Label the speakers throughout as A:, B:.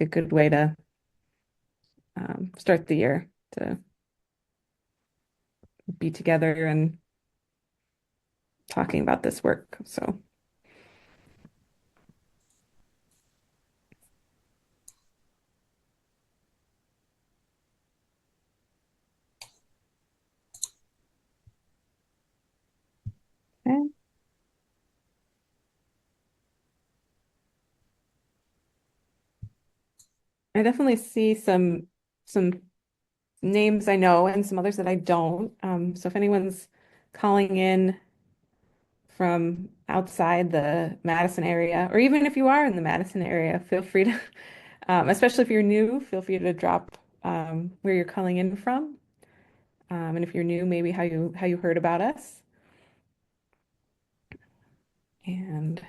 A: a good way to start the year, to be together and talking about this work. So, okay. I definitely see some names I know and some others that I don't. So if anyone's calling in from outside the Madison area, or even if you are in the Madison area, feel free to, especially if you're new, feel free to drop where you're calling in from. And if you're new, maybe how you heard about us. And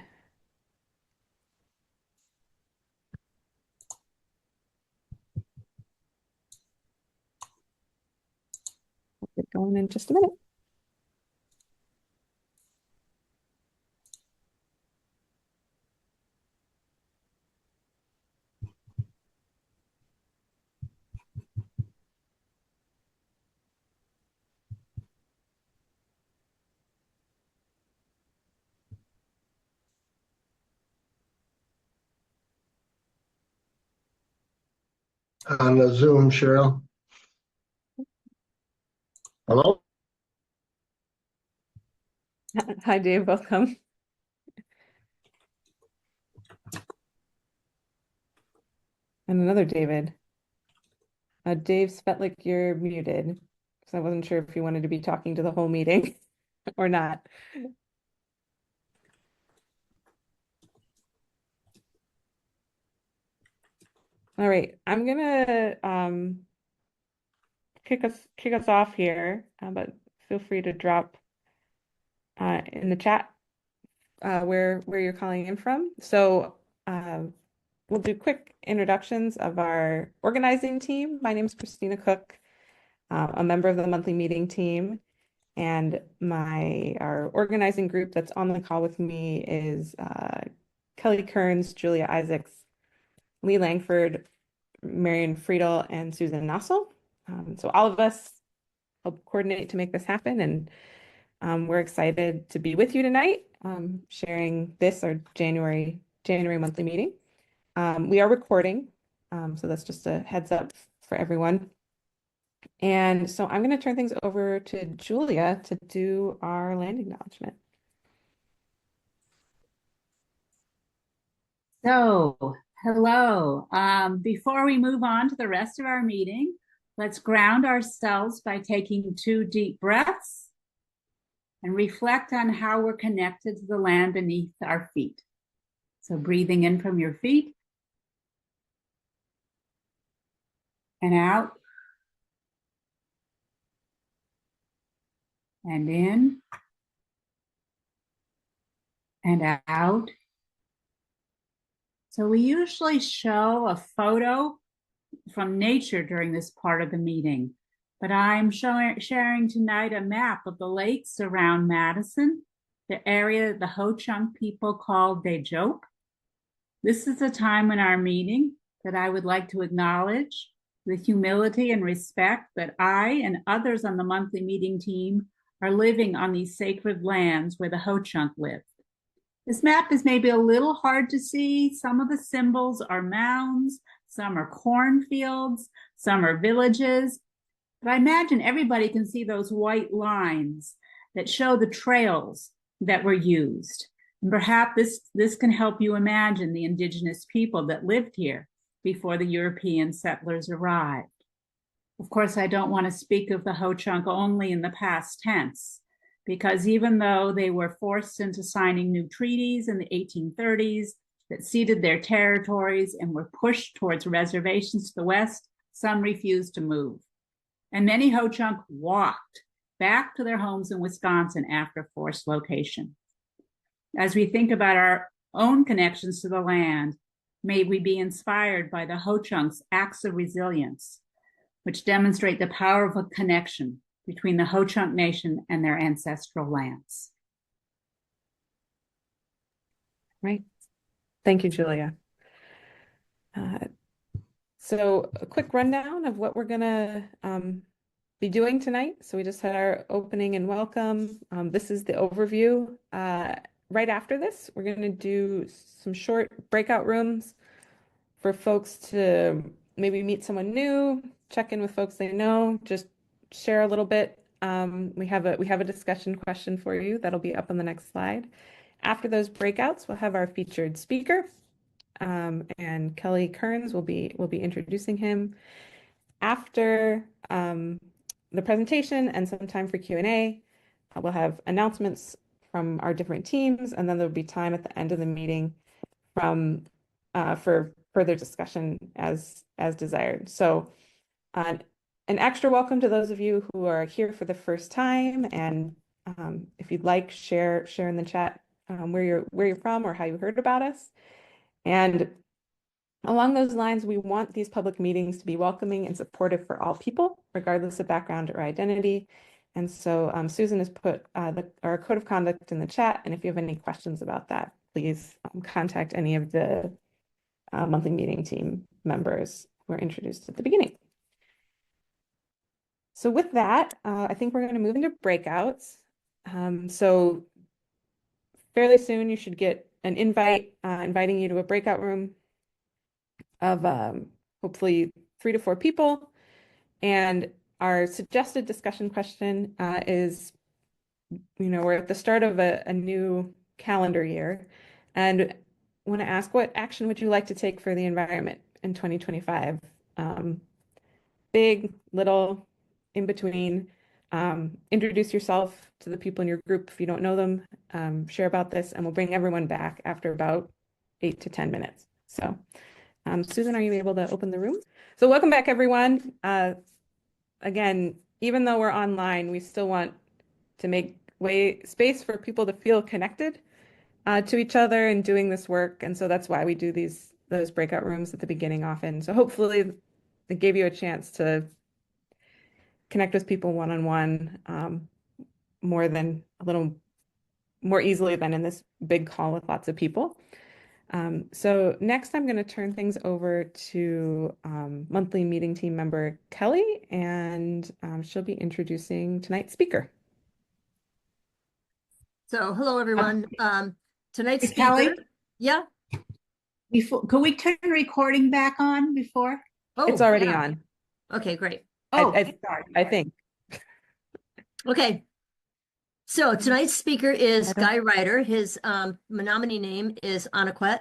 A: we'll get going in just a minute.
B: On the Zoom, Cheryl. Hello?
A: Hi, Dave. Welcome. And another David. Dave Svetlik, you're muted. So I wasn't sure if you wanted to be talking to the whole meeting or not. All right, I'm gonna kick us off here, but feel free to drop in the chat where you're calling in from. So we'll do quick introductions of our organizing team. My name is Christina Cook, a member of the monthly meeting team, and our organizing group that's on the call with me is Kelly Kearns, Julia Isaacs, Lee Langford, Marion Friedel, and Susan Nossel. So all of us help coordinate to make this happen, and we're excited to be with you tonight, sharing this, our January monthly meeting. We are recording, so that's just a heads up for everyone. And so I'm going to turn things over to Julia to do our land acknowledgement.
C: So, hello. Before we move on to the rest of our meeting, let's ground ourselves by taking 2 deep breaths and reflect on how we're connected to the land beneath our feet. So breathing in from your feet and out and in and out. So we usually show a photo from nature during this part of the meeting, but I'm sharing tonight a map of the lakes around Madison, the area the Ho-Chunk people call Dejope. This is a time in our meeting that I would like to acknowledge the humility and respect that I and others on the monthly meeting team are living on these sacred lands where the Ho-Chunk live. This map is maybe a little hard to see. Some of the symbols are mounds, some are cornfields, some are villages. But I imagine everybody can see those white lines that show the trails that were used. And perhaps this can help you imagine the indigenous people that lived here before the European settlers arrived. Of course, I don't want to speak of the Ho-Chunk only in the past tense, because even though they were forced into signing new treaties in the 1830s that ceded their territories and were pushed towards reservations to the west, some refused to move. And many Ho-Chunk walked back to their homes in Wisconsin after forced location. As we think about our own connections to the land, may we be inspired by the Ho-Chunk's acts of resilience, which demonstrate the power of a connection between the Ho-Chunk Nation and their ancestral lands.
A: Right. Thank you, Julia. So a quick rundown of what we're gonna be doing tonight. So we just had our opening and welcome. This is the overview. Right after this, we're gonna do some short breakout rooms for folks to maybe meet someone new, check in with folks they know, just share a little bit. We have a discussion question for you that'll be up on the next slide. After those breakouts, we'll have our featured speaker, and Kelly Kearns will be introducing him. After the presentation and some time for Q&A, we'll have announcements from our different teams, and then there'll be time at the end of the meeting for further discussion as desired. So an extra welcome to those of you who are here for the first time, and if you'd like, share in the chat where you're from or how you heard about us. And along those lines, we want these public meetings to be welcoming and supportive for all people, regardless of background or identity. And so Susan has put our code of conduct in the chat, and if you have any questions about that, please contact any of the monthly meeting team members who are introduced at the beginning. So with that, I think we're going to move into breakouts. So fairly soon, you should get an invite inviting you to a breakout room of hopefully 3 to 4 people. And our suggested discussion question is, we're at the start of a new calendar year, and want to ask, what action would you like to take for the environment in 2025? Big, little, in between. Introduce yourself to the people in your group if you don't know them. Share about this, and we'll bring everyone back after about 8 to 10 minutes. So, Susan, are you able to open the room? So welcome back, everyone. Again, even though we're online, we still want to make space for people to feel connected to each other and doing this work. And so that's why we do those breakout rooms at the beginning often. So hopefully it gave you a chance to connect with people one-on-one, a little more easily than in this big call with lots of people. So next, I'm going to turn things over to monthly meeting team member Kelly, and she'll be introducing tonight's speaker.
D: So, hello, everyone. Tonight's
C: Hey, Kelly?
D: speaker. Yeah.
C: Could we turn the recording back on before?
D: Oh,
A: It's already
D: yeah.
A: on.
D: Okay, great.
C: Oh,
A: I think.
D: Okay. So tonight's speaker is
A: Reiter.
D: Guy Reiter. His Menominee name is Anahkwet,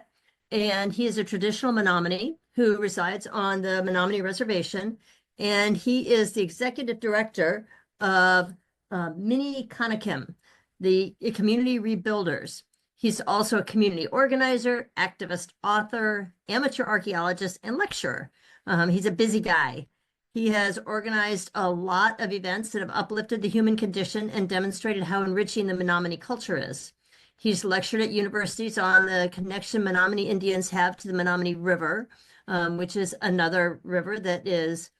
D: and he is a traditional Menominee who resides on the Menominee Reservation, and he is the executive director of Mini Kanakim, the community rebuilders. He's also a community organizer, activist, author, amateur archaeologist, and lecturer. He's a busy guy. He has organized a lot of events that have uplifted the human condition and demonstrated how enriching the Menominee culture is. He's lectured at universities on the connection Menominee Indians have to the Menominee River, which is another river that is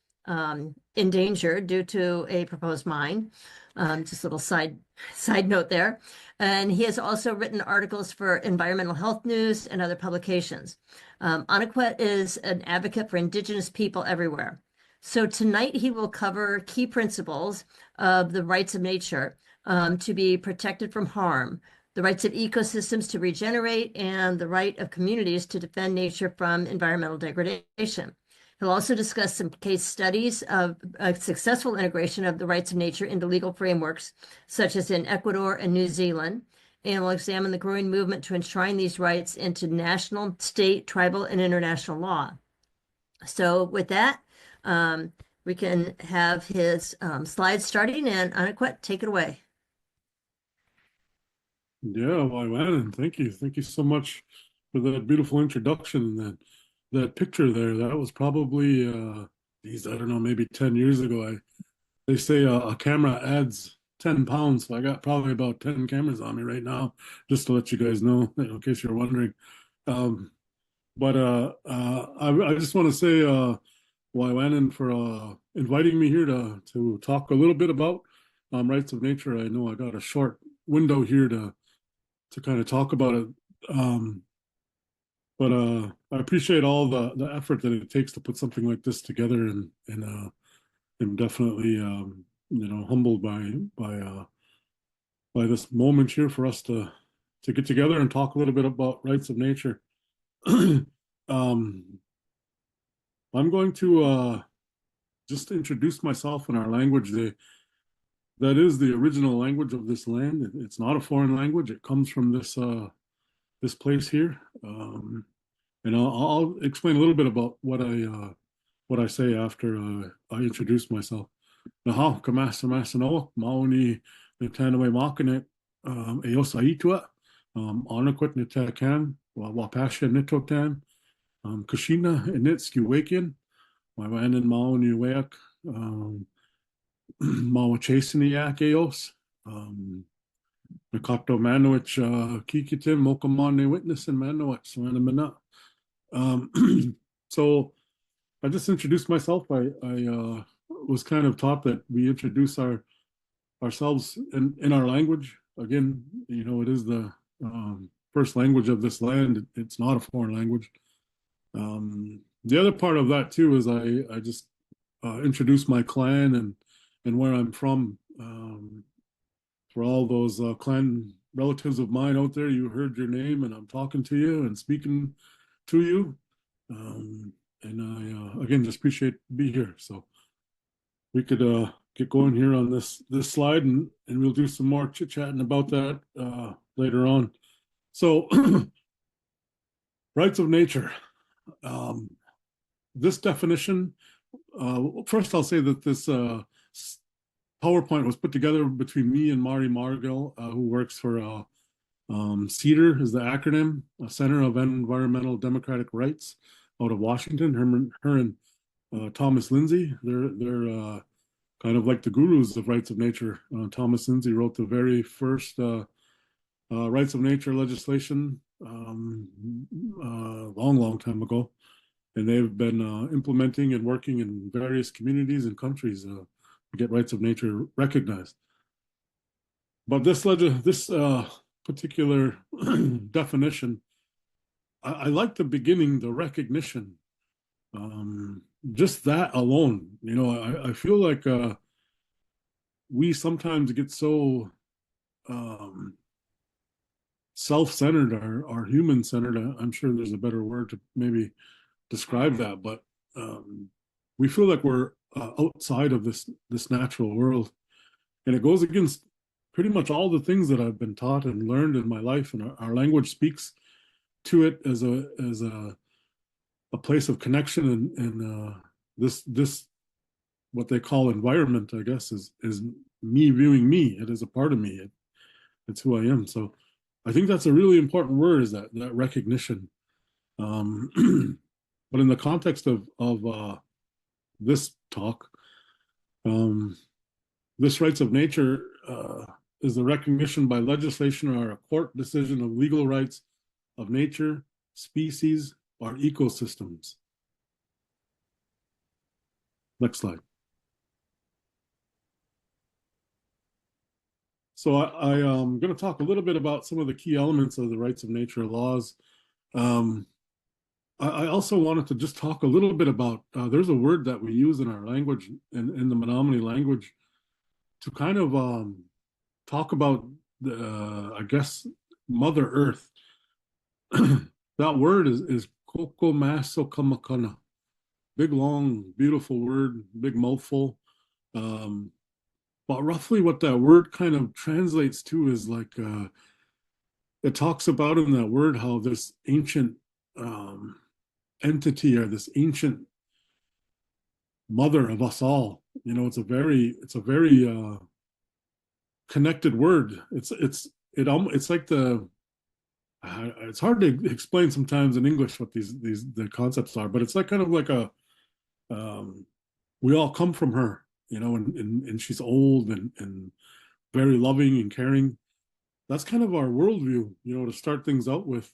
D: endangered due to a proposed mine. Just a little side note there. And he has also written articles for Environmental Health News and other publications. Anahkwet is an advocate for Indigenous people everywhere. So tonight he will cover key principles of the rights of nature to be protected from harm, the rights of ecosystems to regenerate, and the right of communities to defend nature from environmental degradation. He'll also discuss some case studies of a successful integration of the rights of nature into legal frameworks, such as in Ecuador and New Zealand, and will examine the growing movement to enshrine these rights into national, state, tribal, and international law. So with that, we can have his slides starting, and Anahkwet, take it away.
E: Yeah, well, Ann, thank you. Thank you so much for that beautiful introduction and that picture there. That was probably, I don't know, maybe 10 years ago. They say a camera adds 10 pounds, so I got probably about 10 cameras on me right now, just to let you guys know, in case you're wondering. But I just want to say, Wywanen, for inviting me here to talk a little bit about rights of nature. I know I got a short window here to kind of talk about it. But I appreciate all the effort that it takes to put something like this together, and I'm definitely humbled by this moment here for us to get together and talk a little bit about rights of nature. um, I'm going to just introduce myself in our language. That is the original language of this land. It's not a foreign language. It comes from this place here. And I'll explain a little bit about what I say after I introduce myself. Naha, kamasa masano, maoni netanawe makane, eosaitua, Anahkwet nitakan, wapasha nitotan, Kashina initski wakian, wawanan maoni wayak, mawachasiniak eos, Nakato Manowich Kikitin Mokamane Witness and Manowich Manamana. So I just introduced myself. I was kind of taught that we introduce ourselves in our language. Again, it is the first language of this land. It's not a foreign language. The other part of that too is I just introduce my clan and where I'm from. For all those clan relatives of mine out there, you heard your name, and I'm talking to you and speaking to you. And I again just appreciate be here. So we could get going here on this slide, and we'll do some more chit chatting about that later on. So rights of nature. This definition. First, I'll say that this PowerPoint was put together between me and Mari Margill, who works for CEDAR, is the acronym, Center of Environmental Democratic Rights, out of Washington. Her and Thomas Lindsay, they're kind of like the gurus of rights of nature. Thomas Lindsay wrote the very first rights of nature legislation long time ago, and they've been implementing and working in various communities and countries to get rights of nature recognized. But this particular definition, I like the beginning, the recognition. Just that alone, I feel like we sometimes get so self-centered or human-centered. I'm sure there's a better word to maybe describe that, but we feel like we're outside of this natural world, and it goes against pretty much all the things that I've been taught and learned in my life. And our language speaks to it as a place of connection, and this what they call environment, I guess, is me viewing me. It is a part of me. It's who I am. So I think that's a really important word, is that recognition. But in the context of this talk, this rights of nature is the recognition by legislation or a court decision of legal rights of nature, species, or ecosystems. Next slide. So I'm going to talk a little bit about some of the key elements of the rights of nature laws. I also wanted to just talk a little bit about, there's a word that we use in our language, in the Menominee language, to kind of talk about, I guess, Mother Earth. That word is Koko Maso Kamakana. Big, long, beautiful word, big mouthful. But roughly what that word kind of translates to is like, it talks about in that word how this ancient entity, or this ancient mother of us all, it's a very connected word. It's like it's hard to explain sometimes in English what the concepts are, but it's like kind of like we all come from her, and she's old and very loving and caring. That's kind of our worldview, to start things out with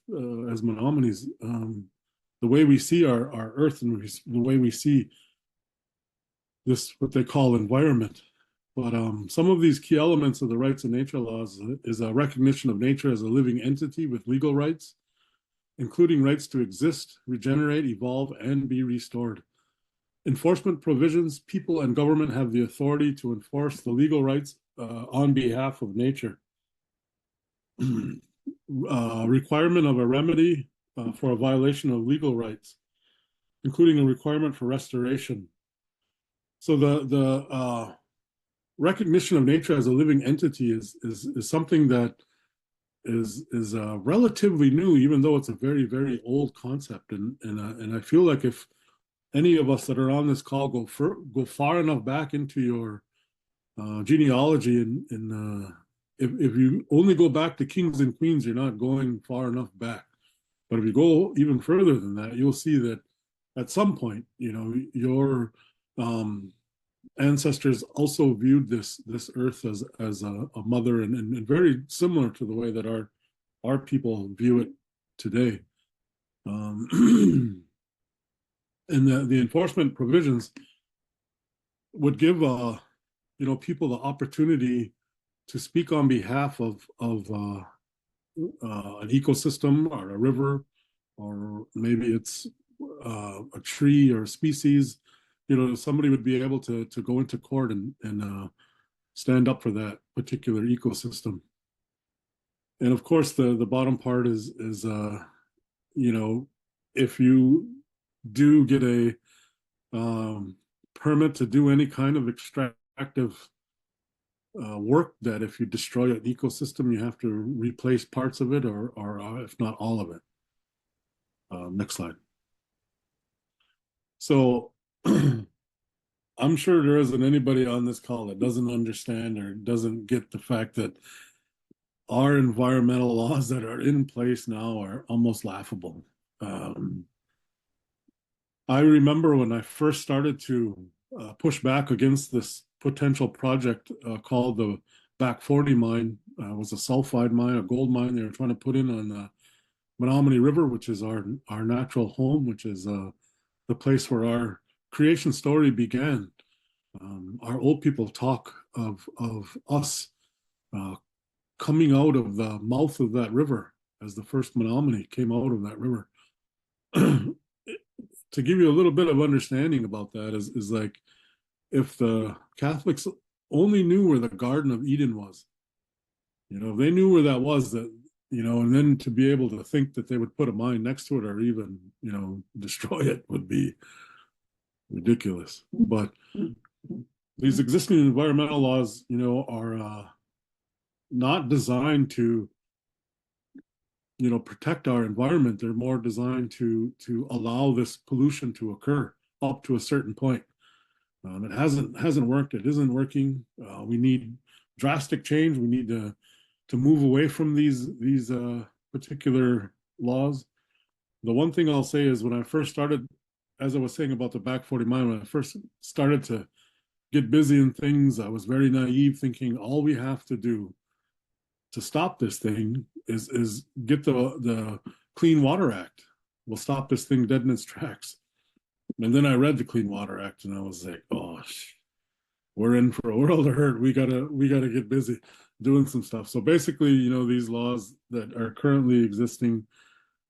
E: as Menominees. The way we see our earth, and the way we see this, what they call environment. But some of these key elements of the rights of nature laws is a recognition of nature as a living entity with legal rights, including rights to exist, regenerate, evolve, and be restored. Enforcement provisions: people and government have the authority to enforce the legal rights on behalf of nature. Requirement of a remedy for a violation of legal rights, including a requirement for restoration. So the recognition of nature as a living entity is something that is relatively new, even though it's a very, very old concept. And I feel like if any of us that are on this call go far enough back into your genealogy, and if you only go back to kings and queens, you're not going far enough back. But if you go even further than that, you'll see that at some point, your ancestors also viewed this earth as a mother, and very similar to the way that our people view it today. And the enforcement provisions would give people the opportunity to speak on behalf of an ecosystem or a river, or maybe it's a tree or a species. Somebody would be able to go into court and stand up for that particular ecosystem. And of course, the bottom part is if you do get a permit to do any kind of extractive work, that if you destroy an ecosystem, you have to replace parts of it, or if not all of it. Next slide. So I'm sure there isn't anybody on this call that doesn't understand or doesn't get the fact that our environmental laws that are in place now are almost laughable. I remember when I first started to push back against this potential project called the Back 40 mine. It was a sulfide mine, a gold mine they were trying to put in on the Menominee River, which is our natural home, which is the place where our creation story began. Our old people talk of us coming out of the mouth of that river as the first Menominee came out of that river. To give you a little bit of understanding about that is like, if the Catholics only knew where the Garden of Eden was, if they knew where that was, that, and then to be able to think that they would put a mine next to it, or even, destroy it, would be ridiculous. But these existing environmental laws, are not designed to, protect our environment. They're more designed to allow this pollution to occur up to a certain point. It hasn't worked. It isn't working. We need drastic change. We need to move away from these particular laws. The one thing I'll say is, when I first started, as I was saying about the Back 40 mine, when I first started to get busy in things, I was very naive, thinking all we have to do to stop this thing is get the Clean Water Act. We'll stop this thing dead in its tracks. And then I read the Clean Water Act, and I was like, oh, we're in for a world of hurt. We gotta get busy doing some stuff. So basically, these laws that are currently existing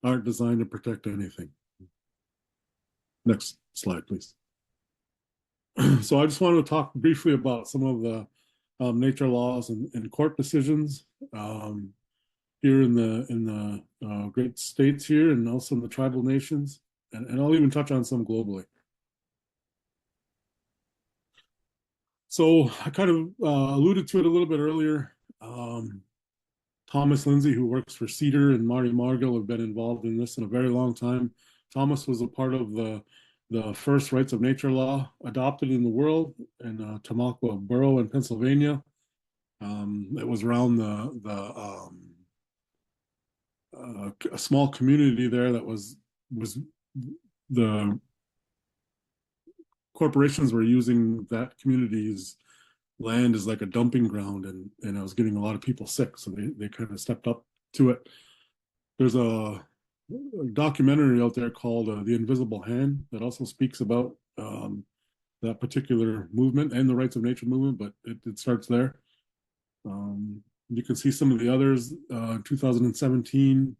E: aren't designed to protect anything. Next slide, please. So I just wanted to talk briefly about some of the nature laws and court decisions here in the great states here, and also in the tribal nations, and I'll even touch on some globally. So I kind of alluded to it a little bit earlier. Thomas Lindsay, who works for Cedar, and Marty Margill have been involved in this in a very long time. Thomas was a part of the first rights of nature law adopted in the world in Tamaqua Borough in Pennsylvania. It was around a small community there that was the corporations were using that community's land as like a dumping ground, and I was getting a lot of people sick, so they kind of stepped up to it. There's a documentary out there called The Invisible Hand that also speaks about that particular movement and the rights of nature movement, but it starts there. You can see some of the others. In 2017,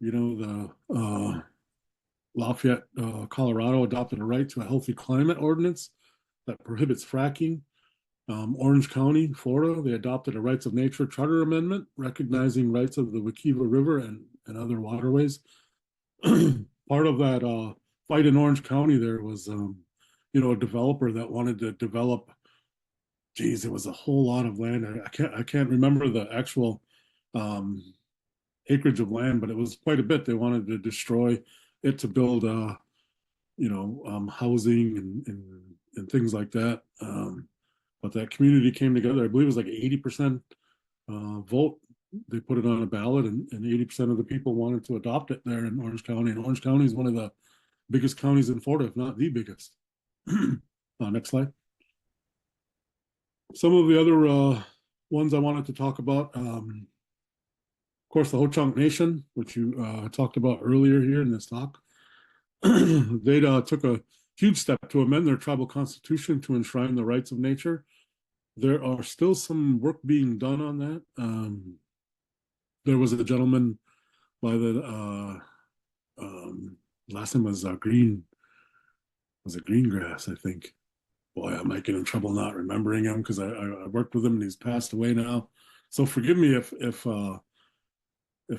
E: the Lafayette, Colorado adopted a right to a healthy climate ordinance that prohibits fracking. Orange County, Florida, they adopted a Rights of Nature Charter Amendment recognizing rights of the Wekiva River and other waterways. Part of that fight in Orange County there was, a developer that wanted to develop. Geez, it was a whole lot of land. I can't remember the actual acreage of land, but it was quite a bit. They wanted to destroy it to build, housing and things like that. But that community came together. I believe it was like 80% vote. They put it on a ballot, and 80% of the people wanted to adopt it there in Orange County. And Orange County is one of the biggest counties in Florida, if not the biggest. Next slide. Some of the other ones I wanted to talk about, of course, the Ho-Chunk Nation, which you talked about earlier here in this talk. They took a huge step to amend their tribal constitution to enshrine the rights of nature. There are still some work being done on that. There was a gentleman by the last name was Green. Was it Greengrass, I think. Boy, I might get in trouble not remembering him because I worked with him and he's passed away now. So forgive me if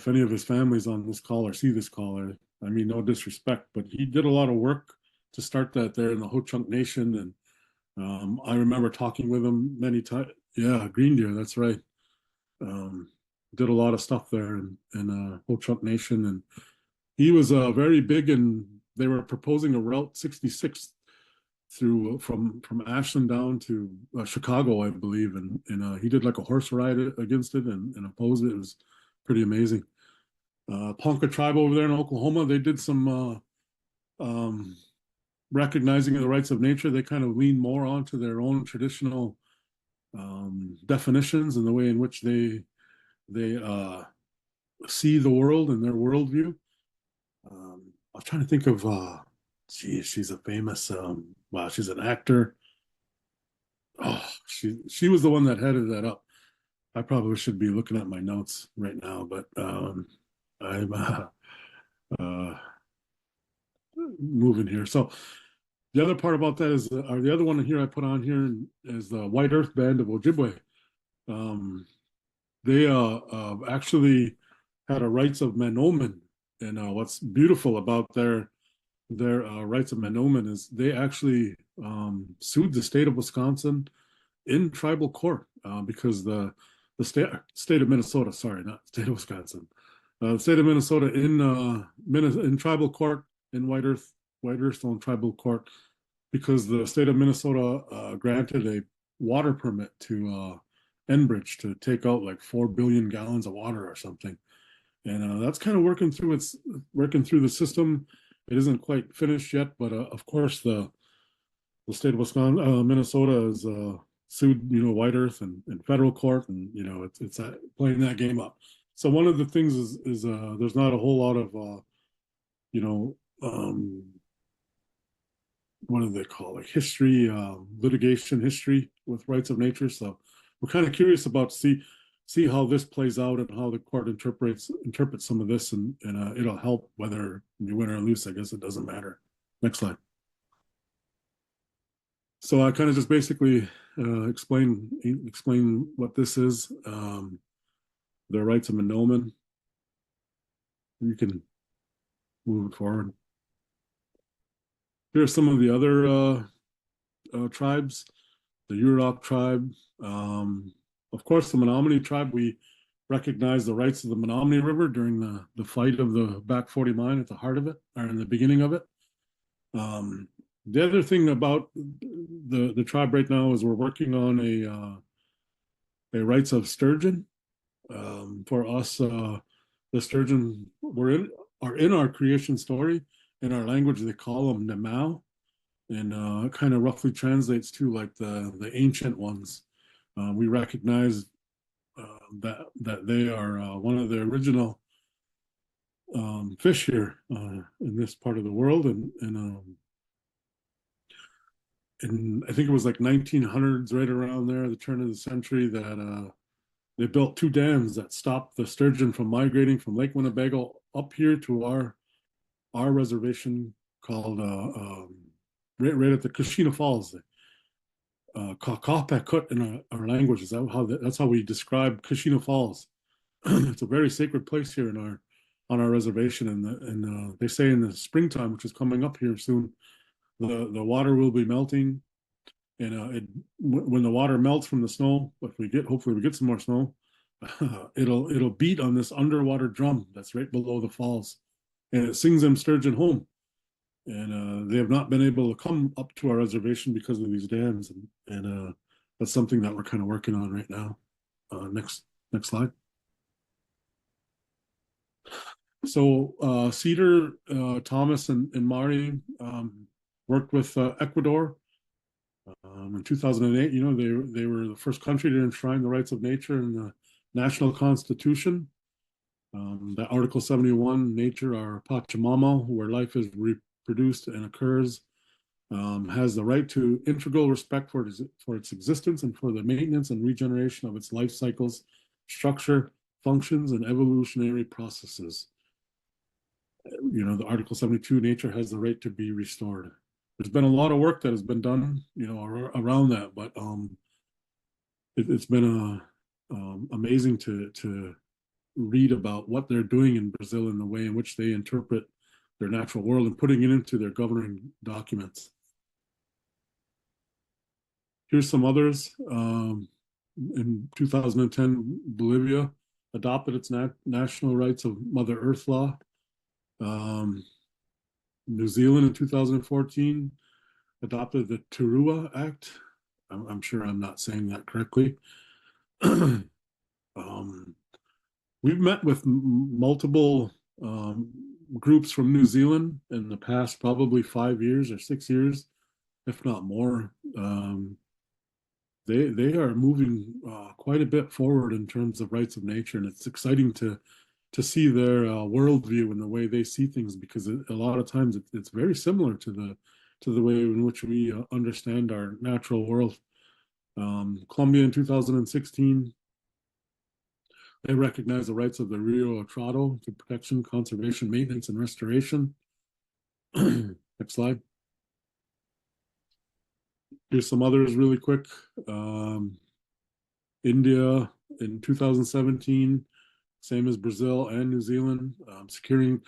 E: any of his family's on this call or see this call. I mean, no disrespect, but he did a lot of work to start that there in the Ho-Chunk Nation. And I remember talking with him many times. Yeah, Green Deer, that's right. Did a lot of stuff there in Ho-Chunk Nation. And he was very big, and they were proposing a Route 66 through from Ashland down to Chicago, I believe. And he did like a horse ride against it and opposed it. It was pretty amazing. Ponca tribe over there in Oklahoma, they did some recognizing of the rights of nature. They kind of lean more onto their own traditional definitions and the way in which they see the world and their worldview. I was trying to think of, she's a famous, she's an actor. Oh, she was the one that headed that up. I probably should be looking at my notes right now, but I'm moving here. So the other part about that is, or the other one here I put on here is the White Earth Band of Ojibwe. They actually had a rights of Menomen, and what's beautiful about their rights of Menomen is they actually sued the state of Wisconsin in tribal court because the state of Minnesota, sorry, not state of Wisconsin, the state of Minnesota in tribal court in White Earthstone tribal court, because the state of Minnesota granted a water permit to Enbridge to take out like 4 billion gallons of water or something, and that's kind of working through the system. It isn't quite finished yet, but of course the state of Wisconsin, Minnesota is sued, White Earth in federal court, and it's playing that game up. So one of the things is there's not a whole lot of what do they call it, history, litigation history with rights of nature. So we're kind of curious about see how this plays out and how the court interprets some of this, and it'll help whether you win or lose. I guess it doesn't matter. Next slide. So I kind of just basically explain what this is. The rights of Menomen. You can move it forward. Here are some of the other tribes. The Yurok tribe. Of course, the Menominee tribe, we recognize the rights of the Menominee River during the fight of the Back 40 mine at the heart of it, or in the beginning of it. The other thing about the tribe right now is we're working on a rights of sturgeon. For us, the sturgeon are in our creation story. In our language, they call them Nemau, and it kind of roughly translates to like the ancient ones. We recognize that they are one of the original fish here in this part of the world, and I think it was like 1900s, right around there, the turn of the century, that they built 2 dams that stopped the sturgeon from migrating from Lake Winnebago up here to our reservation called right at the Kashina Falls. Kakapakut in our language is that's how we describe Kashina Falls. It's a very sacred place here on our reservation, and they say in the springtime, which is coming up here soon, the water will be melting, and when the water melts from the snow, hopefully we get some more snow, it'll beat on this underwater drum that's right below the falls, and it sings them sturgeon home. And they have not been able to come up to our reservation because of these dams, and that's something that we're kind of working on right now. Next slide. So Cedar, Thomas, and Mari worked with Ecuador in 2008. You know, they were the first country to enshrine the rights of nature in the national constitution. That Article 71, nature, our Pachamama, where life is reproduced and occurs, has the right to integral respect for its existence and for the maintenance and regeneration of its life cycles, structure, functions, and evolutionary processes. You know, the Article 72, nature has the right to be restored. There's been a lot of work that has been done, you know, around that, but it's been amazing to read about what they're doing in Brazil and the way in which they interpret their natural world and putting it into their governing documents. Here's some others. In 2010, Bolivia adopted its national rights of Mother Earth law. New Zealand in 2014 adopted the Turua Act. I'm sure I'm not saying that correctly. We've met with multiple groups from New Zealand in the past probably 5 years or 6 years, if not more. They are moving quite a bit forward in terms of rights of nature, and it's exciting to see their worldview and the way they see things, because a lot of times it's very similar to the way in which we understand our natural world. Colombia in 2016, they recognize the rights of the Rio Atrado to protection, conservation, maintenance, and restoration. Next slide. Here's some others really quick. India in 2017, same as Brazil and New Zealand, in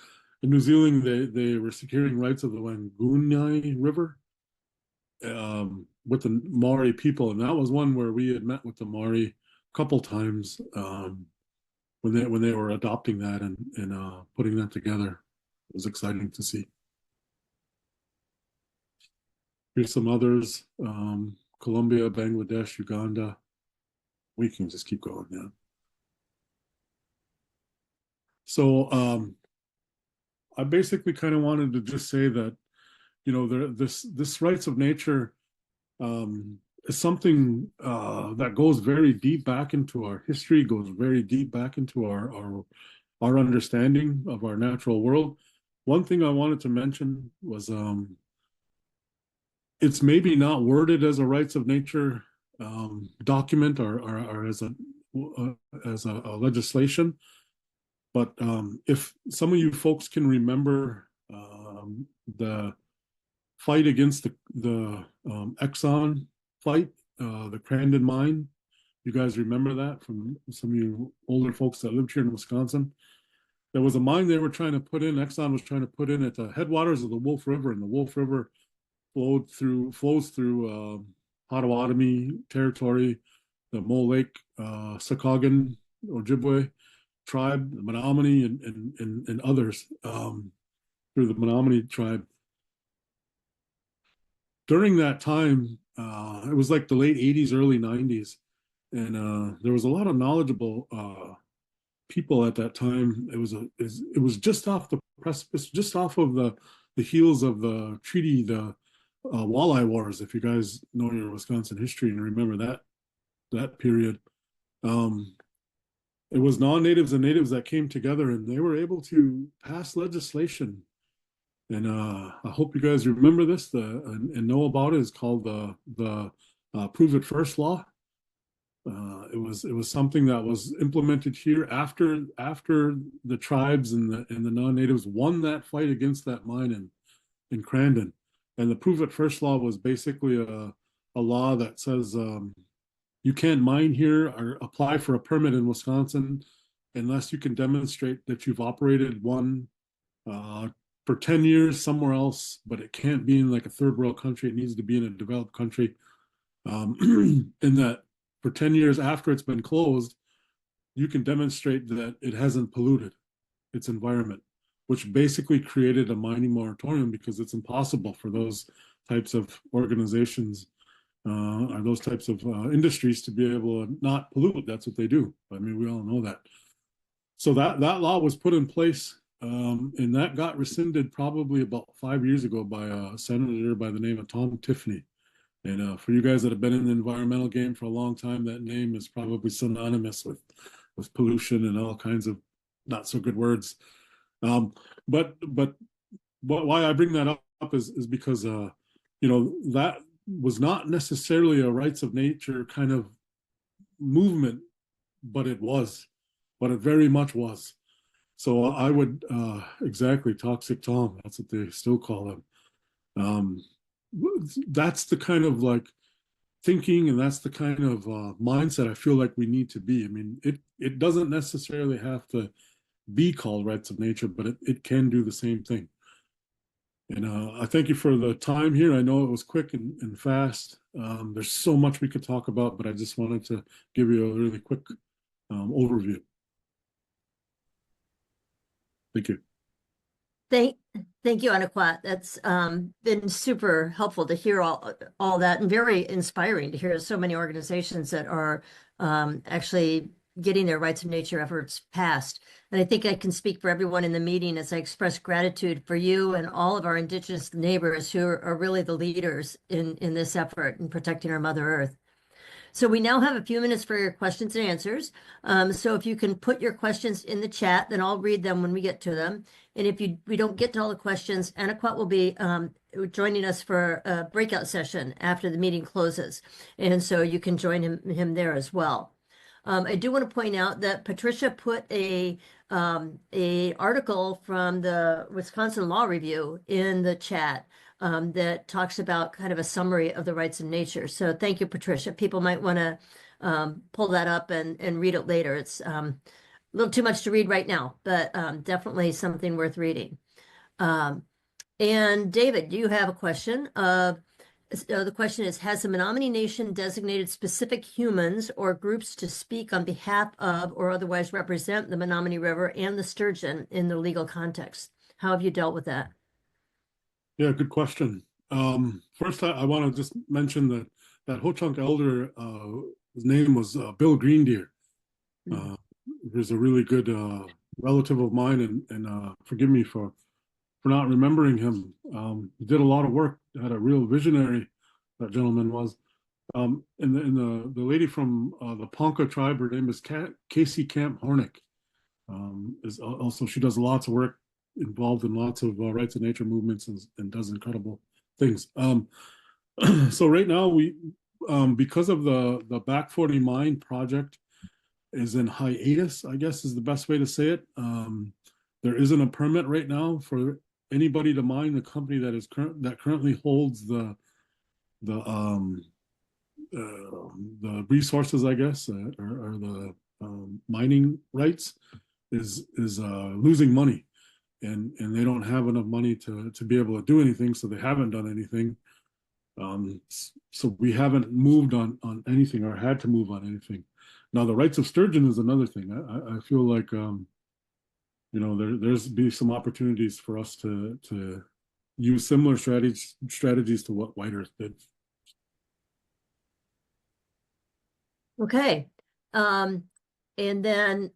E: New Zealand, they were securing rights of the Wangunai River with the Maori people, and that was one where we had met with the Maori a couple times when they were adopting that and putting that together. It was exciting to see. Here's some others: Colombia, Bangladesh, Uganda. We can just keep going now. So I basically kind of wanted to just say that, you know, this rights of nature is something that goes very deep back into our history, goes very deep back into our understanding of our natural world. One thing I wanted to mention was it's maybe not worded as a rights of nature document or as a legislation. But if some of you folks can remember the fight against the Exxon fight, the Crandon mine, you guys remember that from some of you older folks that lived here in Wisconsin? There was a mine they were trying to put in, Exxon was trying to put in at the headwaters of the Wolf River, and the Wolf River flows through Potawatomi territory, the Mole Lake, Sakaugan, Ojibwe tribe, the Menominee, and others through the Menominee tribe. During that time, it was like the late 80s, early 90s, and there was a lot of knowledgeable people at that time. It was just off the precipice, just off of the heels of the treaty, the Walleye Wars, if you guys know your Wisconsin history and remember that period. It was non-natives and natives that came together, and they were able to pass legislation. And I hope you guys remember this and know about it. It's called the Prove It First law. It was something that was implemented here after the tribes and the non-natives won that fight against that mine in Crandon. And the Prove It First law was basically a law that says you can't mine here or apply for a permit in Wisconsin unless you can demonstrate that you've operated one for 10 years somewhere else, but it can't be in like a third world country. It needs to be in a developed country. And that for 10 years after it's been closed, you can demonstrate that it hasn't polluted its environment, which basically created a mining moratorium because it's impossible for those types of organizations or those types of industries to be able to not pollute. That's what they do. I mean, we all know that. So that law was put in place, and that got rescinded probably about 5 years ago by a senator by the name of Tom Tiffany. And for you guys that have been in the environmental game for a long time, that name is probably synonymous with pollution and all kinds of not so good words. But why I bring that up is because that was not necessarily a rights of nature kind of movement, but it very much was. So I would exactly Toxic Tom. That's what they still call him. That's the kind of like thinking, and that's the kind of mindset I feel like we need to be. I mean, it doesn't necessarily have to be called rights of nature, but it can do the same thing. And I thank you for the time here. I know it was quick and fast. There's so much we could talk about, but I just wanted to give you a really quick overview. Thank you.
D: Thank you, Anahkwet. That's been super helpful to hear all that, and very inspiring to hear so many organizations that are actually getting their rights of nature efforts passed. And I think I can speak for everyone in the meeting as I express gratitude for you and all of our Indigenous neighbors who are really the leaders in this effort in protecting our Mother Earth. So we now have a few minutes for your questions and answers. So if you can put your questions in the chat, then I'll read them when we get to them. And if we don't get to all the questions, Anahkwet will be joining us for a breakout session after the meeting closes. And so you can join him there as well. I do want to point out that Patricia put a article from the Wisconsin Law Review in the chat that talks about kind of a summary of the rights of nature. So thank you, Patricia. People might want to pull that up and read it later. It's a little too much to read right now, but definitely something worth reading. And David, you have a question. The question is, has the Menominee Nation designated specific humans or groups to speak on behalf of or otherwise represent the Menominee River and the sturgeon in the legal context? How have you dealt with that?
E: Yeah, good question. First, I want to just mention that Ho-Chunk elder, his name was Bill Greendeer. He's a really good relative of mine, and forgive me for not remembering him. He did a lot of work, had a real visionary, that gentleman was. And the lady from the Ponca tribe, her name is Casey Camp Hornick. Is also, she does lots of work involved in lots of rights of nature movements and does incredible things. So right now we, because of the Back 40 Mine project is in hiatus, I guess is the best way to say it. There isn't a permit right now for anybody to mine. The company that currently holds the resources, I guess, or the mining rights is losing money, and they don't have enough money to be able to do anything, so they haven't done anything. So we haven't moved on anything or had to move on anything. Now the rights of sturgeon is another thing. I feel like there's be some opportunities for us to use similar strategies to what White Earth did.
D: Okay. And then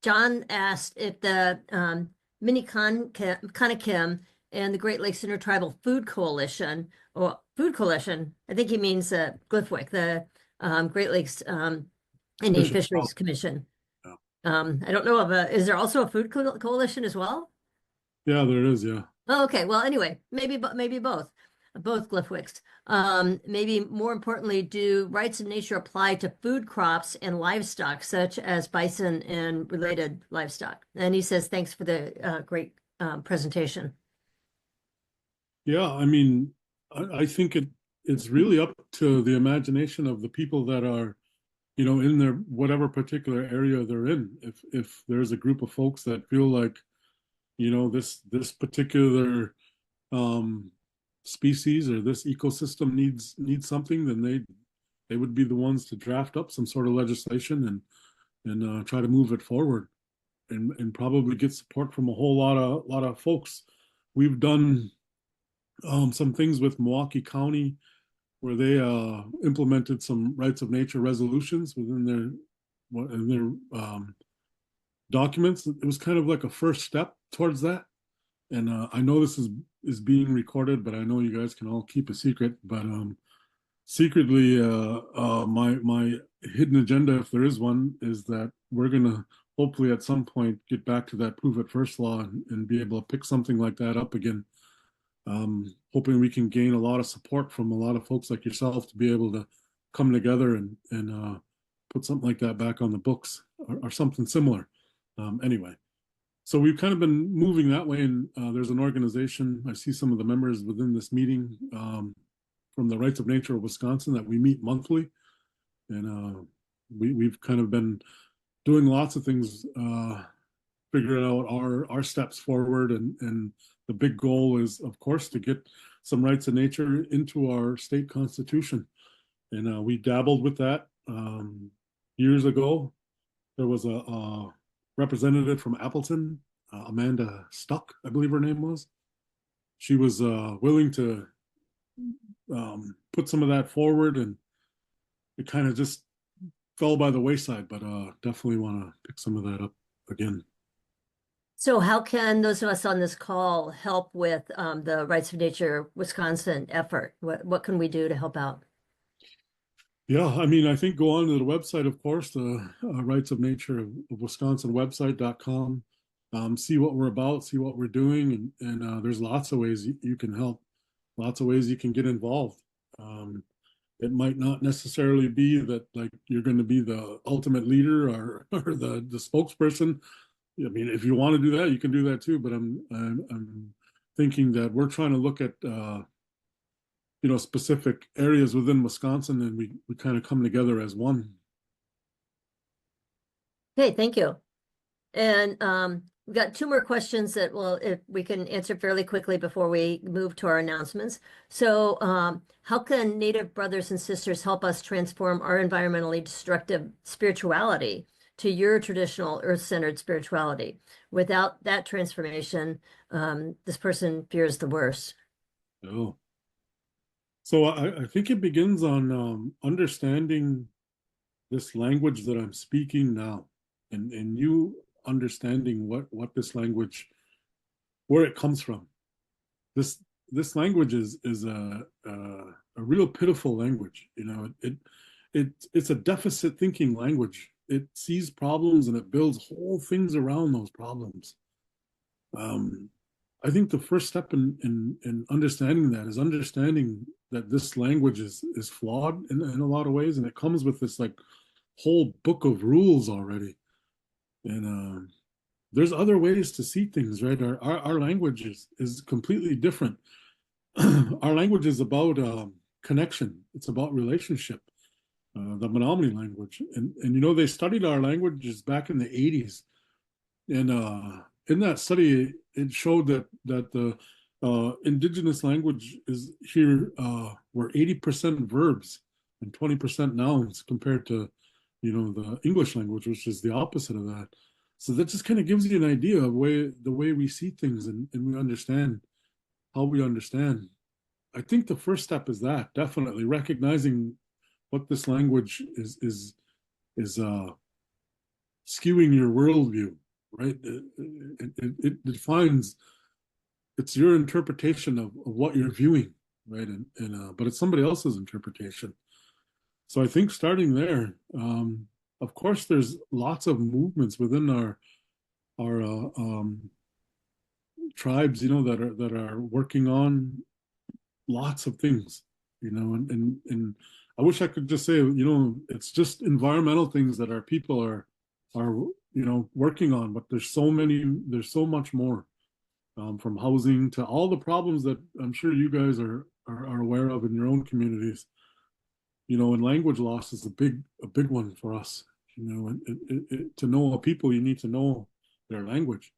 D: John asked if the Minneconnikim and the Great Lakes Intertribal Food Coalition, I think he means GLFWIC, the Great Lakes Indian Fisheries Commission. I don't know is there also a food coalition as well?
E: Yeah, there is, yeah.
D: Oh, okay. Well, anyway, maybe both. both glyphwics. Maybe more importantly, do rights of nature apply to food crops and livestock, such as bison and related livestock? And he says, thanks for the great presentation.
E: Yeah, I mean, I think it's really up to the imagination of the people that are, you know, in their whatever particular area they're in. If there's a group of folks that feel like, you know, this particular species or this ecosystem needs something, then they would be the ones to draft up some sort of legislation and try to move it forward and probably get support from a whole lot of folks. We've done some things with Milwaukee County where they implemented some rights of nature resolutions within their documents. It was kind of like a first step towards that. And I know this is being recorded, but I know you guys can all keep a secret. But secretly, my hidden agenda, if there is one, is that we're gonna hopefully at some point get back to that prove it first law and be able to pick something like that up again. Hoping we can gain a lot of support from a lot of folks like yourself to be able to come together and put something like that back on the books or something similar. Anyway, so we've kind of been moving that way, and there's an organization. I see some of the members within this meeting from the Rights of Nature of Wisconsin that we meet monthly, and we've kind of been doing lots of things, figuring out our steps forward, and the big goal is, of course, to get some rights of nature into our state constitution. And we dabbled with that years ago. There was a representative from Appleton, Amanda Stuck, I believe her name was. She was willing to put some of that forward, and it kind of just fell by the wayside, but definitely want to pick some of that up again.
D: So how can those of us on this call help with the Rights of Nature Wisconsin effort? What can we do to help out?
E: Yeah, I mean, I think go on to the website, of course, the Rights of Nature of Wisconsin website.com. See what we're about, see what we're doing, and there's lots of ways you can help, lots of ways you can get involved. It might not necessarily be that like you're going to be the ultimate leader or the spokesperson. I mean, if you want to do that, you can do that too. But I'm thinking that we're trying to look at you know, specific areas within Wisconsin, and we kind of come together as one.
D: Okay, thank you. And we've got two more questions that if we can answer fairly quickly before we move to our announcements. So how can Native brothers and sisters help us transform our environmentally destructive spirituality to your traditional earth-centered spirituality? Without that transformation, this person fears the worst.
E: Oh. So I think it begins on understanding this language that I'm speaking now, and you understanding what this language, where it comes from. This language is a real pitiful language. You know, it's a deficit thinking language. It sees problems and it builds whole things around those problems. I think the first step in understanding that is understanding that this language is flawed in a lot of ways, and it comes with this like whole book of rules already. And there's other ways to see things, right? Our language is completely different. Our language is about connection. It's about relationship. The Menominee language, and you know, they studied our languages back in the 80s, and in that study it showed that the indigenous language is here were 80% verbs and 20% nouns compared to, you know, the English language, which is the opposite of that. So that just kind of gives you an idea of the way we see things, and we understand how we understand. I think the first step is that, definitely recognizing what this language is skewing your worldview, right? It defines, it's your interpretation of what you're viewing, right? And but it's somebody else's interpretation. So I think starting there, of course, there's lots of movements within our tribes, you know, that are working on lots of things, and I wish I could just say, it's just environmental things that our people are working on, but there's so much more, from housing to all the problems that I'm sure you guys are aware of in your own communities. And language loss is a big one for us. And to know a people, you need to know their language.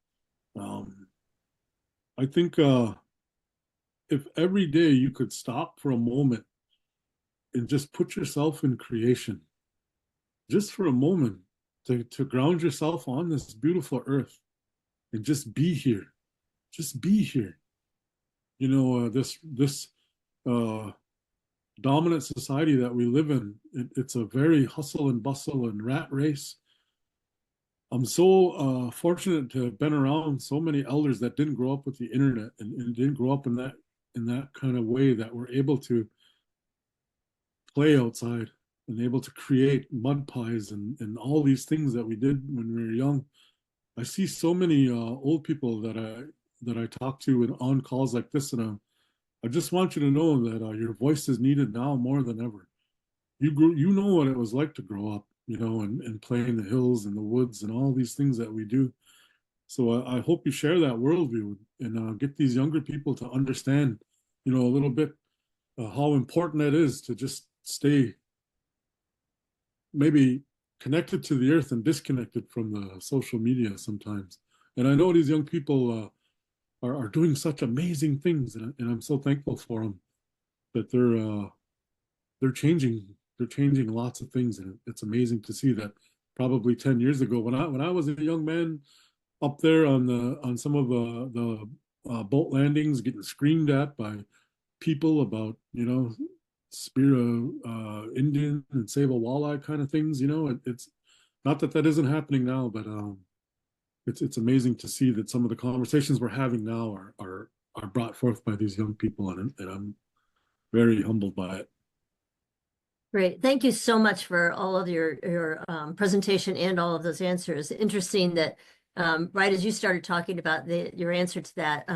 E: I think if every day you could stop for a moment and just put yourself in creation, just for a moment, to ground yourself on this beautiful earth and just be here. This uh, dominant society that we live in, it's a very hustle and bustle and rat race. I'm so fortunate to have been around so many elders that didn't grow up with the internet, and didn't grow up in that kind of way, that were able to play outside and able to create mud pies and all these things that we did when we were young. I see so many old people that I talk to and on calls like this, and I just want you to know that your voice is needed now more than ever. You know what it was like to grow up, and play in the hills and the woods and all these things that we do. So I hope you share that worldview and get these younger people to understand, a little bit how important it is to just stay maybe connected to the earth and disconnected from the social media sometimes. And I know these young people are doing such amazing things, and I'm so thankful for them, that they're changing lots of things, and it's amazing to see that. Probably 10 years ago, when I was a young man up there on some of the boat landings, getting screamed at by people about spear a Indian and save a walleye kind of things. It's not that isn't happening now, but it's amazing to see that some of the conversations we're having now are brought forth by these young people, and I'm very humbled by it.
D: Great. Thank you so much for all of your presentation and all of those answers. Interesting that right as you started talking about your answer to that,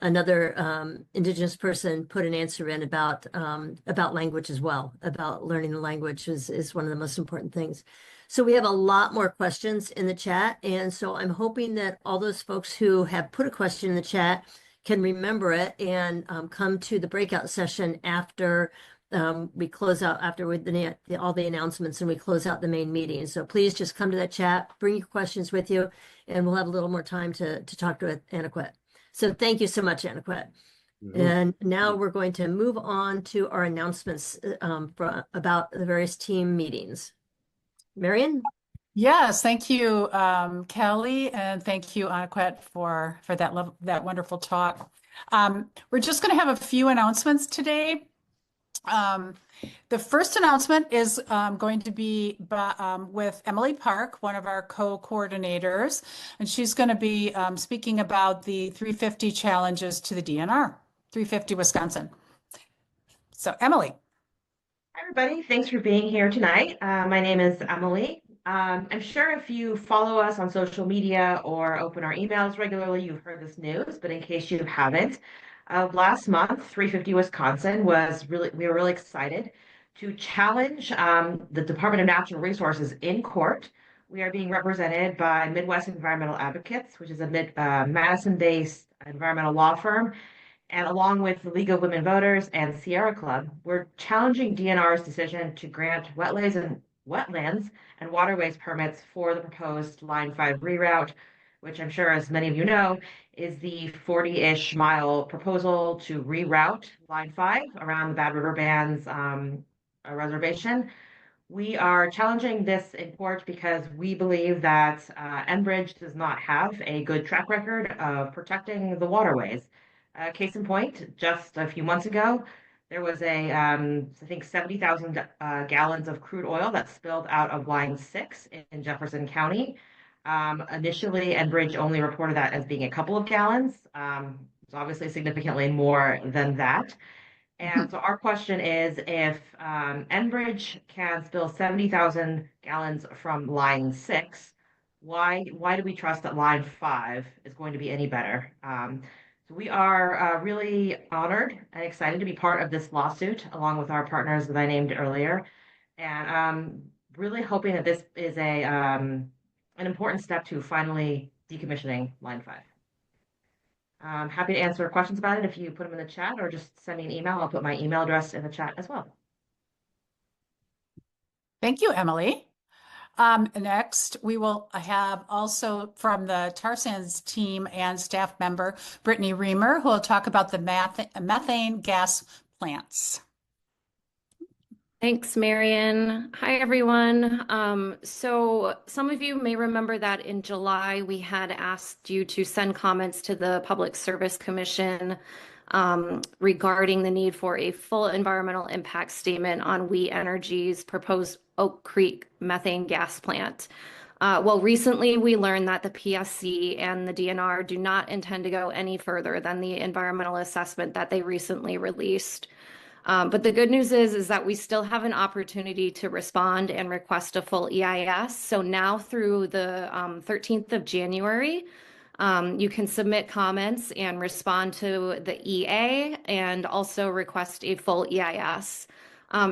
D: another Indigenous person put an answer in about language as well, about learning the language is one of the most important things. So we have a lot more questions in the chat, and so I'm hoping that all those folks who have put a question in the chat can remember it and come to the breakout session after we close out, after all the announcements, and we close out the main meeting. So please just come to that chat, bring your questions with you, and we'll have a little more time to talk to Anahkwet. So thank you so much, Anahkwet. And now we're going to move on to our announcements about the various team meetings. Marion?
F: Yes, thank you, Kelly, and thank you, Anahkwet, for that wonderful talk. We're just going to have a few announcements today. The first announcement is going to be with Emily Park, one of our co-coordinators, and she's going to be speaking about the 350 challenges to the DNR, 350 Wisconsin. So, Emily.
G: Hi, everybody. Thanks for being here tonight. My name is Emily. I'm sure if you follow us on social media or open our emails regularly, you've heard this news, but in case you haven't, last month, 350 Wisconsin we were really excited to challenge the Department of Natural Resources in court. We are being represented by Midwest Environmental Advocates, which is a Madison-based environmental law firm. And along with the League of Women Voters and Sierra Club, we're challenging DNR's decision to grant wetlands and waterways permits for the proposed Line 5 reroute, which I'm sure, as many of you know, is the 40-ish mile proposal to reroute Line 5 around the Bad River Band's reservation. We are challenging this in court because we believe that Enbridge does not have a good track record of protecting the waterways. Case in point, just a few months ago, there was I think 70,000 gallons of crude oil that spilled out of Line 6 in Jefferson County. Initially, Enbridge only reported that as being a couple of gallons. It's obviously significantly more than that. And so our question is, if Enbridge can spill 70,000 gallons from Line 6, why do we trust that Line 5 is going to be any better? So we are really honored and excited to be part of this lawsuit, along with our partners that I named earlier, and really hoping that this is an important step to finally decommissioning Line 5. I'm happy to answer questions about it if you put them in the chat or just send me an email. I'll put my email address in the chat as well.
F: Thank you, Emily. Next, we will have also from the tar sands team and staff member, Brittany Reamer, who will talk about the methane gas plants.
H: Thanks, Marion. Hi, everyone. So some of you may remember that in July, we had asked you to send comments to the Public Service Commission regarding the need for a full environmental impact statement on We Energy's proposed Oak Creek methane gas plant. Well, recently we learned that the PSC and the DNR do not intend to go any further than the environmental assessment that they recently released. But the good news is that we still have an opportunity to respond and request a full EIS. So now through the 13th of January, you can submit comments and respond to the EA and also request a full EIS.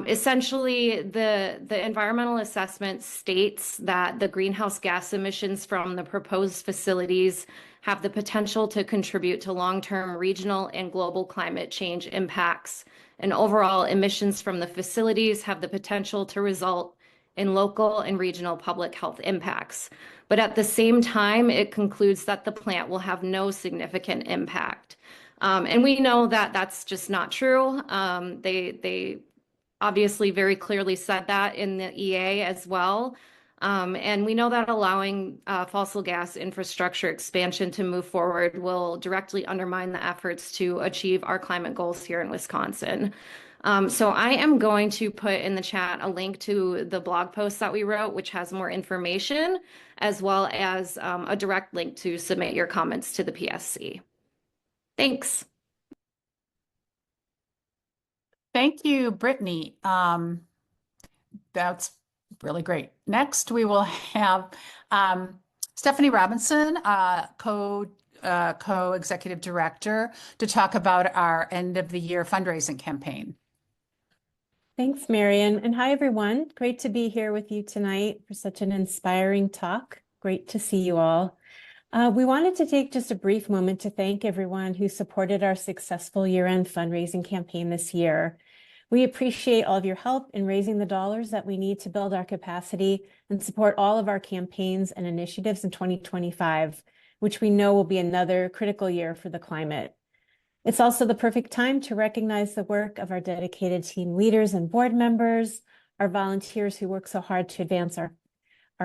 H: Essentially, the environmental assessment states that the greenhouse gas emissions from the proposed facilities have the potential to contribute to long-term regional and global climate change impacts. And overall, emissions from the facilities have the potential to result in local and regional public health impacts. But at the same time, it concludes that the plant will have no significant impact. And we know that that's just not true. They obviously very clearly said that in the EA as well. And we know that allowing fossil gas infrastructure expansion to move forward will directly undermine the efforts to achieve our climate goals here in Wisconsin. So I am going to put in the chat a link to the blog post that we wrote, which has more information, as well as a direct link to submit your comments to the PSC. Thanks.
F: Thank you, Brittany. That's really great. Next, we will have Stephanie Robinson, co-executive director, to talk about our end of the year fundraising campaign.
I: Thanks, Marion. And hi, everyone. Great to be here with you tonight for such an inspiring talk. Great to see you all. We wanted to take just a brief moment to thank everyone who supported our successful year-end fundraising campaign this year. We appreciate all of your help in raising the dollars that we need to build our capacity and support all of our campaigns and initiatives in 2025, which we know will be another critical year for the climate. It's also the perfect time to recognize the work of our dedicated team leaders and board members, our volunteers who work so hard to advance our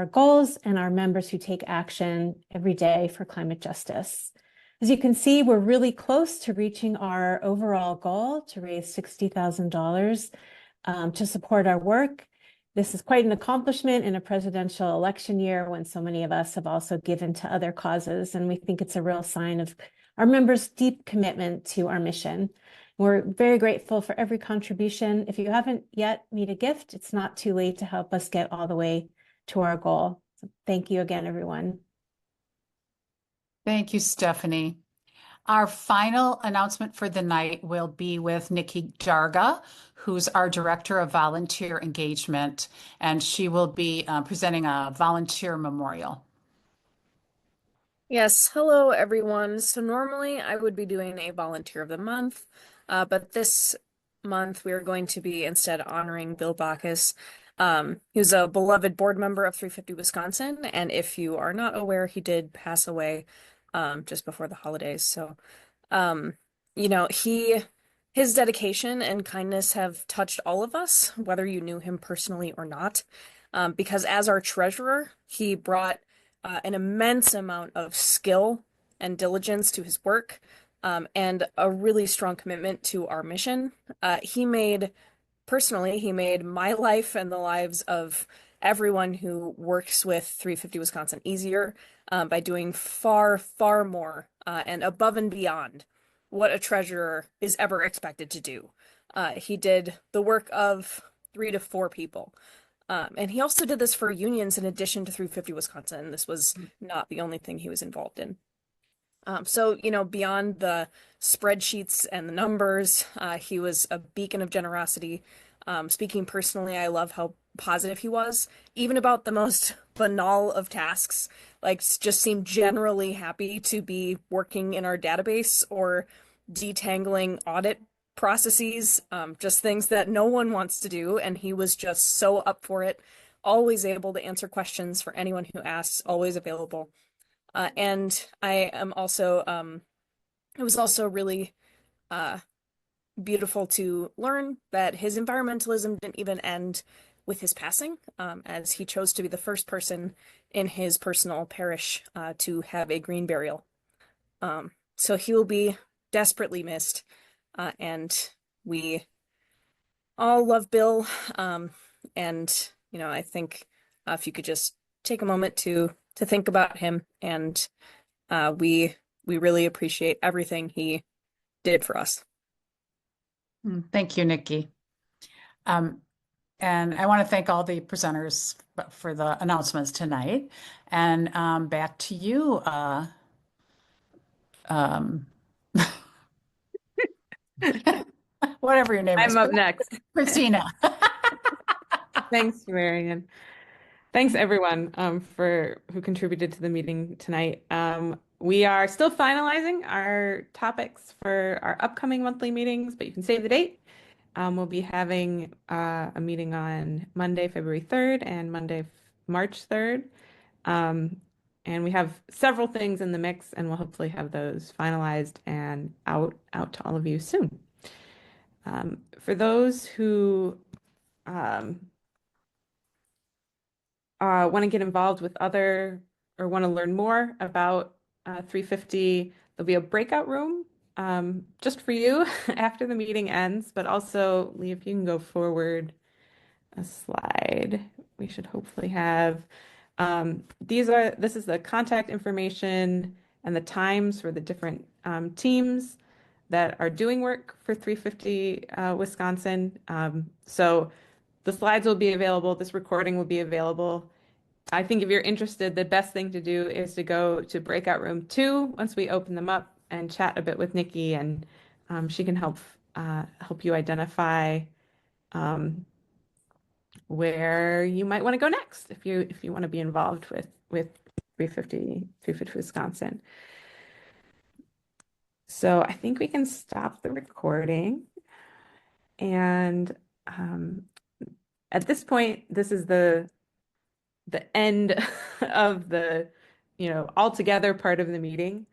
I: goals, and our members who take action every day for climate justice. As you can see, we're really close to reaching our overall goal to raise $60,000 to support our work. This is quite an accomplishment in a presidential election year when so many of us have also given to other causes, and we think it's a real sign of our members' deep commitment to our mission. We're very grateful for every contribution. If you haven't yet made a gift, it's not too late to help us get all the way to our goal. So thank you again, everyone.
F: Thank you, Stephanie. Our final announcement for the night will be with Nikki Jarga, who's our Director of Volunteer Engagement, and she will be presenting a volunteer memorial.
J: Yes, hello everyone. So normally I would be doing a volunteer of the month, but this month we are going to be instead honoring Bill Bacchus. He a beloved board member of 350 Wisconsin, and if you are not aware, he did pass away just before the holidays. So, his dedication and kindness have touched all of us, whether you knew him personally or not, because as our treasurer, he brought an immense amount of skill and diligence to his work, and a really strong commitment to our mission. Personally, he made my life and the lives of everyone who works with 350 Wisconsin easier by doing far, far more and above and beyond what a treasurer is ever expected to do. He did the work of 3 to 4 people. And he also did this for unions in addition to 350 Wisconsin. This was not the only thing he was involved in. So, beyond the spreadsheets and the numbers, he was a beacon of generosity. Speaking personally, I love how positive he was, even about the most banal of tasks, like just seemed generally happy to be working in our database or detangling audit processes, just things that no one wants to do. And he was just so up for it, always able to answer questions for anyone who asks, always available. And I am also, it was also really uh, beautiful to learn that his environmentalism didn't even end with his passing, as he chose to be the first person in his personal parish to have a green burial. So he will be desperately missed, and we all love Bill. And I think if you could just take a moment to think about him, and we really appreciate everything he did for us.
F: Thank you, Nikki. And I want to thank all the presenters for the announcements tonight. And back to you, whatever your name is.
A: I'm up next.
F: Christina.
A: Thanks, Marion. Thanks everyone for who contributed to the meeting tonight. We are still finalizing our topics for our upcoming monthly meetings, but you can save the date. We'll be having a meeting on Monday, February 3rd and Monday, March 3rd. And we have several things in the mix, and we'll hopefully have those finalized and out to all of you soon. For those who want to get involved with other or want to learn more about 350, there'll be a breakout room just for you after the meeting ends, but also, Lee, if you can go forward a slide, we should hopefully have, this is the contact information and the times for the different teams that are doing work for 350 Wisconsin. So the slides will be available, this recording will be available. I think if you're interested, the best thing to do is to go to breakout room 2 once we open them up and chat a bit with Nikki, and she can help you identify where you might want to go next if you want to be involved with 350 Wisconsin. So I think we can stop the recording, and at this point, this is the end of the all together part of the meeting.